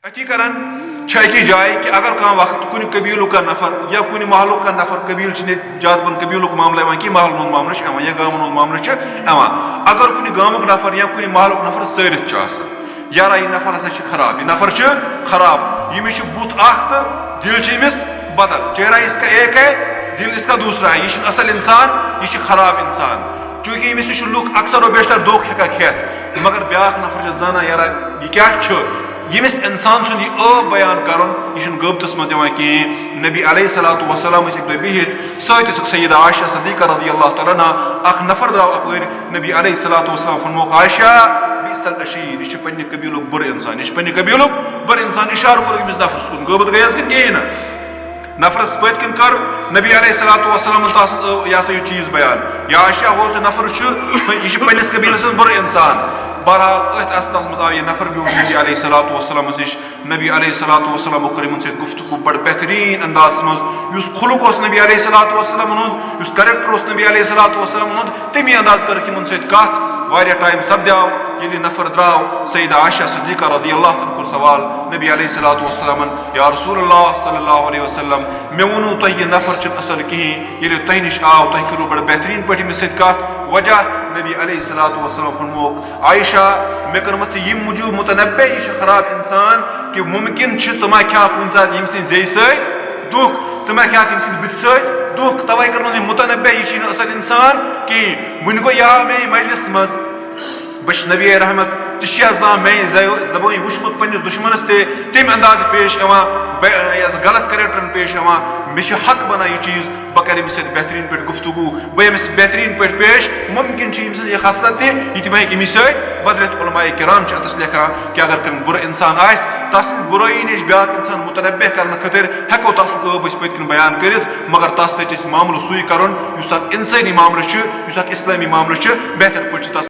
अकी करान अकी जाए कि अगर कह वक्त कुन कबील का नफर या कुन महल का नफर कबील ज्यादा पन कबील मामला कि महल मामल या गाम मामल अगर कुन गामुक नफर या कुन महल नफर सरित यारा यह नफर हसा खराब, यह नफर खराब, यमिस बुत तो दिल अमिस बदल, चेहरा इसका एक है दिल इसका दूसरा है, यह असल इंसान यह खराब इंसान। चूंकि यमिस लुक अक्सर व बेशतर दोख हेका खेत मगर ब्या नफर जाना यारा यह क्या यमिस इंसान सुन यह बयान कर यह गबतस मज कहें। नबी अलैहिस्सलातु वस्सलाम एक दो बिहित सत सैयदा आयशा सदीका रज़ियल्लाहु तआला अन्हा अख नफर द्राव अपर नबी अलैहिस्सलातु वस्सलाम फरमोक आयशा बिसल अशीर यह पन्ने कबीलुक बुर इंसान, यह पन्ने कबीलुक बुर इंसान इशार कोर अमिस नफरस कुन गबत गयस कि कहें ना नफरस पत किन कर नबी अलैहिस्सलातु वस्सलाम यह सा यह चीज बयान या आयशा हो नफर यह पन्निस कबीलस बुर इंसान। बहरहाल अथ अस्तस मज आव यह नफर भी नबी अलैहिस्सलातु वस्सलाम नश नबी अलैहिस्सलातु वस्सलाम करीमन से गुफ्तगू बड़ बेहतरीन अंदाज मज खुलुक नबी अलैहिस्सलातु वस्सलाम हुंद करैक्टर नबी अलैहिस्सलातु वस्सलाम हुंद तमी अंदाज कर कत वारिया टाइम सपद्याव ये नफर द्राव सैयदा आयशा सिद्दीका रज़ियल्लाहु अन्हा कोर सवाल नबी अलैहिस्सलातु वस्सलाम या रसूलुल्लाह सल्लल्लाहु अलैहि वसल्लम मे वोनु तह यह नफर छ असल कहें ये तह निश आव तह करो बड़ बेहतरीन पे अमिस कत वजह नबी अलैहिस्सलातु वस्सलाम फरमोक आयशा मे कर मत यह मूजूब मुतनब्बे यह खराब इंसान कि मुमकिन मा क्या कुन सात यम से जे सत दुख मा क्या यम से बुत सत दुख तवे कर मुतनब्बे यह असल इंसान कि वन गो या मे मजलिस मज बश नबी रहमत तशा मे जबोन वुचमुत पन्निस दुश्मनस तम अंदाज पेश गलत करैक्टरन पेश मे हक बना यह चीज बह कर बेहतरीन पे गुफ्तगू बह अमिस बेहतरीन पे पेश मुमकिन यह खसलत यह मे अमिस बदलत उलमाए किराम अतस लिखा कि अगर कहीं बुरा इंसान आस तस बुराई नश ब्या इंसान मुतनब्बे करने खतर हेको तस पत बयान कर मगर तस मामल सुई कर इंसानी मामल इस्लामी मामल बेहतर पे